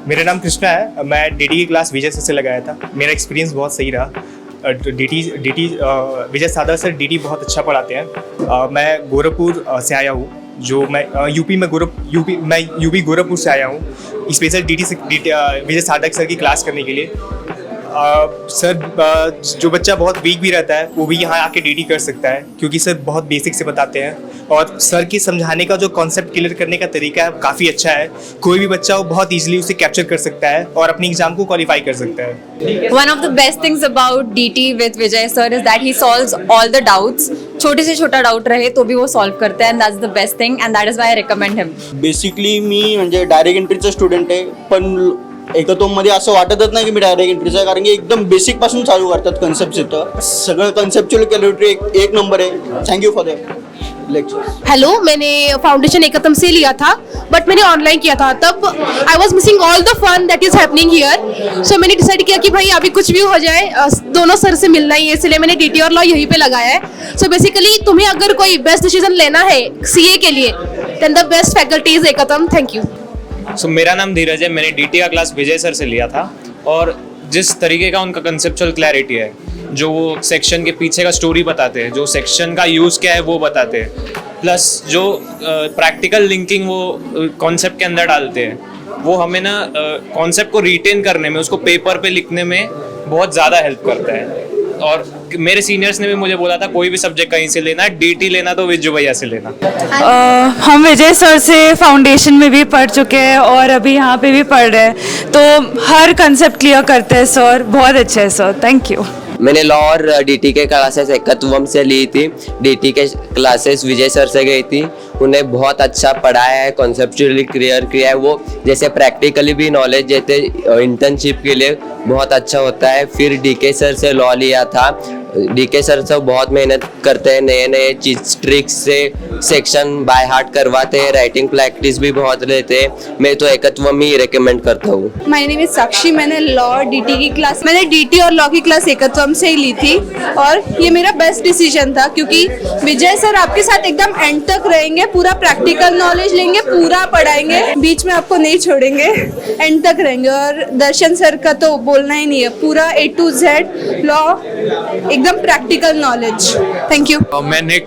मेरा नाम कृष्णा है। मैं डीटी की क्लास विजय सर से लगाया था। मेरा एक्सपीरियंस बहुत सही रहा। डीटी विजय सादा सर डीटी बहुत अच्छा पढ़ाते हैं। मैं गोरखपुर से आया हूँ, जो मैं यूपी गोरखपुर से आया हूँ स्पेशल डीटी से विजय साधक सर की क्लास करने के लिए। सर जो बच्चा बहुत वीक भी रहता है वो भी यहाँ आके डीटी कर सकता है, क्योंकि सर बहुत बेसिक से बताते हैं और सर की समझाने का जो कॉन्सेप्ट क्लियर करने का तरीका है काफ़ी अच्छा है। कोई भी बच्चा वो बहुत ईजिली उसे कैप्चर कर सकता है और अपनी एग्जाम को क्वालिफाई कर सकता है। One of the best things about DT with Vijay sir is that he solves all the doubts. छोटे से छोटा डाउट रहे तो भी वो सॉल्व करते हैं, and that's the best thing and that is why I recommend him. Basically मी म्हणजे डायरेक्ट एंट्रीचा स्टुडंट आहे, पण एकतोमध्ये असं वाटतच नाही की मी डायरेक्ट एंट्रीचा आहे, कारण की एकदम बेसिक पासून चालू करतात कन्सेप्ट इथं. सगळं कन्सेप्च्युअल क्लॅरिटी एक नंबर आहे. Thank you for the lecture. Hello, मैंने फाउंडेशन एकतम से लिया था बट मैंने ऑनलाइन किया था. तब I was missing all the fun that is happening here. So मैंने डिसाइड किया कि भाई अभी कुछ भी हो जाए दोनों सर से मिलना ही है, इसलिए मैंने डीटी और लॉ यहीं पे लगाया है. सो बेसिकली तुम्हें अगर कोई बेस्ट डिसीजन लेना है सीए के लिए then the best faculty is Ekatam. Thank you. मेरा नाम धीरज है. मैंने डीटी का क्लास विजय सर से लिया था और जिस तरीके का उनका कंसेप्चुअल क्लैरिटी है, जो वो सेक्शन के पीछे का स्टोरी बताते हैं, जो सेक्शन का यूज़ क्या है वो बताते हैं, प्लस जो प्रैक्टिकल लिंकिंग वो कॉन्सेप्ट के अंदर डालते हैं, वो हमें ना कॉन्सेप्ट को रिटेन करने में, उसको पेपर पे लिखने में बहुत ज़्यादा हेल्प करता है. और मेरे सीनियर्स ने भी मुझे बोला था कोई भी सब्जेक्ट कहीं से लेना है, डीटी लेना तो विजय भैया से लेना. हम विजय सर से फाउंडेशन में भी पढ़ चुके हैं और अभी यहाँ पे भी पढ़ रहे हैं, तो हर कंसेप्ट क्लियर करते हैं सर. बहुत अच्छे है सर. Thank you. मैंने लॉ और डीटी के क्लासेस एकत्वम से ली थी. डीटी के क्लासेस विजय सर से गई थी. उन्हें बहुत अच्छा पढ़ाया है, कॉन्सेप्चुअली क्लियर किया है. वो जैसे प्रैक्टिकली भी नॉलेज देते, इंटर्नशिप के लिए बहुत अच्छा होता है. फिर डीके सर से लॉ लिया था. डीके सर सब बहुत मेहनत करते हैं, नए नए चीज ट्रिक्स से सेक्शन बाय हार्ट करवाते हैं, राइटिंग प्रैक्टिस भी बहुत लेते हैं. मैं तो एकत्वम ही रिकमेंड करता हूँ. माय नेम इज साक्षी. मैंने लॉ डीटी की क्लास, मैंने डीटी और लॉ की क्लास एकत्वम से ही ली थी और ये मेरा बेस्ट डिसीजन था, क्योंकि विजय सर आपके साथ एकदम एंड तक रहेंगे, पूरा प्रैक्टिकल नॉलेज लेंगे, पूरा पढ़ाएंगे, बीच में आपको नहीं छोड़ेंगे, एंड तक रहेंगे. और दर्शन सर का तो बोलना ही नहीं है, पूरा A to Z लॉ एकदम प्रैक्टिकल नॉलेज. Thank you. मैंने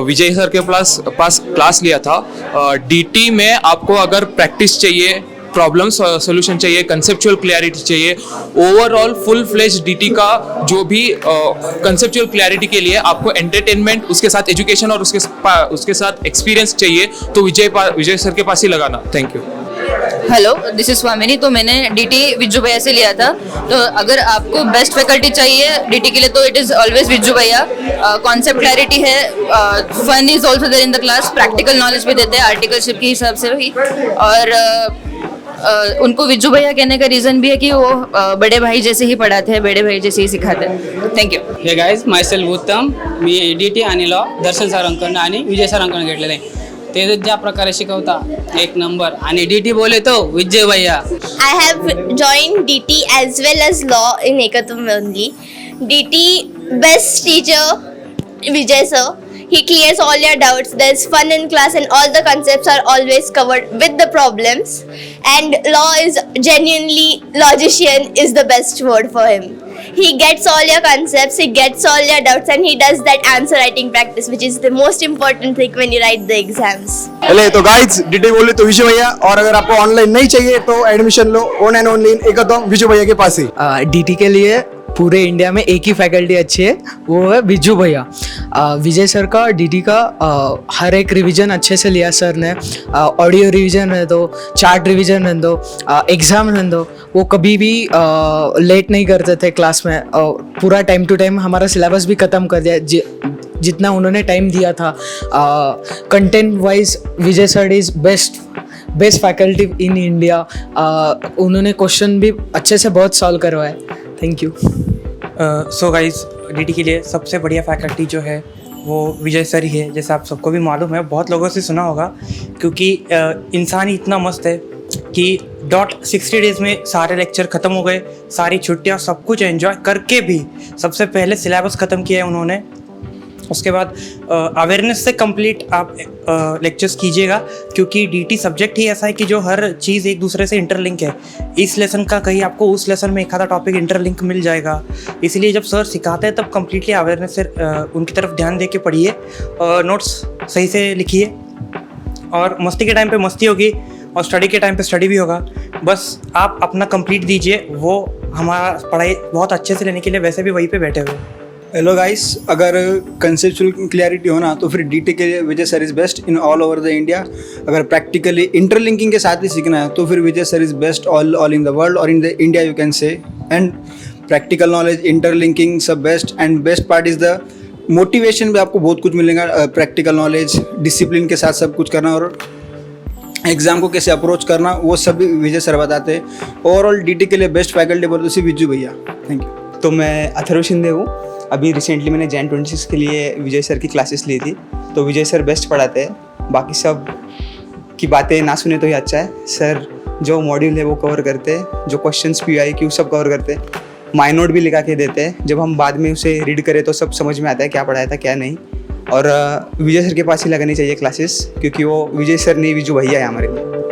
विजय सर के पास क्लास लिया था. डीटी में आपको अगर प्रैक्टिस चाहिए, प्रॉब्लम सोल्यूशन चाहिए, कंसेप्चुअल क्लैरिटी चाहिए, ओवरऑल फुल फ्लेज डीटी का जो भी कंसेप्चुअल क्लैरिटी के लिए आपको एंटरटेनमेंट, उसके साथ एजुकेशन और उसके साथ एक्सपीरियंस चाहिए, तो विजय सर के पास ही लगाना. Thank you. Hello, this is स्वामिनी. तो मैंने डीटी विज्जू भैया से लिया था. तो अगर आपको बेस्ट फैकल्टी चाहिए डीटी के लिए तो इट इज ऑलवेज विज्जू भैया. कॉन्सेप्ट क्लैरिटी है, fun is also there in the class, practical knowledge भी देते हैं आर्टिकलशिप के हिसाब से भी. और उनको विज्जू भैया कहने का रीजन भी है कि वो बड़े भाई जैसे ही पढ़ाते हैं, बड़े भाई जैसे ही सिखाते हैं. Thank you. Hey guys, myself Uttam. Me DT आणि लॉ दर्शन सरांकडून आणि विजय सरांकडून घेतलेलं आहे. ते ज्या प्रकारे शिकवता एक नंबर. आणि डीटी बोले तो विजय भैया. I have joined DT as well as law in Ekatvam only. DT best teacher Vijay sir. He clears all your doubts. There's fun in class and all the concepts are always covered with the problems. And law is genuinely, logician is the best word for him. He gets all your concepts, he gets all your doubts, and he does that answer writing practice, which is the most important thing when you write the exams. चलिए तो guys, DT बोले तो विजय भैया. और अगर आपको online नहीं चाहिए तो एडमिशन लो one and only in Ekatam Vijay भैया के पास ही. डीटी के लिए पूरे इंडिया में एक ही फैकल्टी अच्छी है, वो है विज्जू भैया. विजय सर का डीटी का हर एक रिवीजन अच्छे से लिया सर ने. ऑडियो रिवीजन है तो, चार्ट रिवीजन है तो, एग्ज़ाम है तो, वो कभी भी लेट नहीं करते थे क्लास में. पूरा टाइम टू टाइम हमारा सिलेबस भी ख़त्म कर दिया जितना उन्होंने टाइम दिया था. Content wise Vijay sir is best faculty in India. उन्होंने क्वेश्चन भी अच्छे से बहुत सॉल्व करवाए. Thank you. So guys, DT के लिए सबसे बढ़िया फैकल्टी जो है वो विजय सर ही है, जैसे आप सबको भी मालूम है, बहुत लोगों से सुना होगा, क्योंकि इंसान ही इतना मस्त है कि 60 डेज़ में सारे लेक्चर ख़त्म हो गए, सारी छुट्टियां सब कुछ एंजॉय करके भी सबसे पहले सिलेबस ख़त्म किया है उन्होंने. उसके बाद अवेयरनेस से कंप्लीट आप लेक्चर्स कीजिएगा, क्योंकि डीटी सब्जेक्ट ही ऐसा है कि जो हर चीज़ एक दूसरे से इंटरलिंक है। इस लेसन का कहीं आपको उस लेसन में एक आधा टॉपिक इंटरलिंक मिल जाएगा, इसलिए जब सर सिखाते हैं तब कम्प्लीटली अवेयरनेस से उनकी तरफ ध्यान दे के पढ़िए, नोट्स सही से लिखिए, और मस्ती के टाइम पे मस्ती होगी और स्टडी के टाइम पे स्टडी भी होगा। बस आप अपना कंप्लीट दीजिए, वो हमारा पढ़ाई बहुत अच्छे से लेने के लिए वैसे भी वहीं पे बैठे हुए। हेलो गाइस, अगर कंसेप्चुअल क्लैरिटी होना तो फिर डीटी के लिए Vijay sir is best in all over the India. अगर प्रैक्टिकली इंटरलिंकिंग के साथ ही सीखना है तो फिर Vijay sir is best all in the world और in the India you can say. And practical knowledge, interlinking सब best, and best part is the motivation भी आपको बहुत कुछ मिलेगा। प्रैक्टिकल नॉलेज, डिसिप्लिन के साथ सब कुछ करना और एग्ज़ाम को कैसे अप्रोच करना वो सब भी विजय सर बताते हैं। ओवरऑल डीटी के लिए बेस्ट फैकल्टी बोलते सिर्फ विजू भैया। Thank you. तो मैं अथर्व शिंदे हूँ। अभी रिसेंटली मैंने जैन 26 के लिए विजय सर की क्लासेस ली थी, तो विजय सर बेस्ट पढ़ाते हैं। बाकी सब की बातें ना सुने तो ही अच्छा है। सर जो मॉड्यूल है वो कवर करते हैं, जो क्वेश्चंस PIQ सब कवर करते हैं, माई नोट भी लिखा के देते हैं। जब हम बाद में उसे रीड करें तो सब समझ में आता है क्या पढ़ाया था क्या नहीं। और विजय सर के पास ही लगानी चाहिए क्लासेस, क्योंकि वो विजय सर नहीं विजू भैया है हमारे लिए।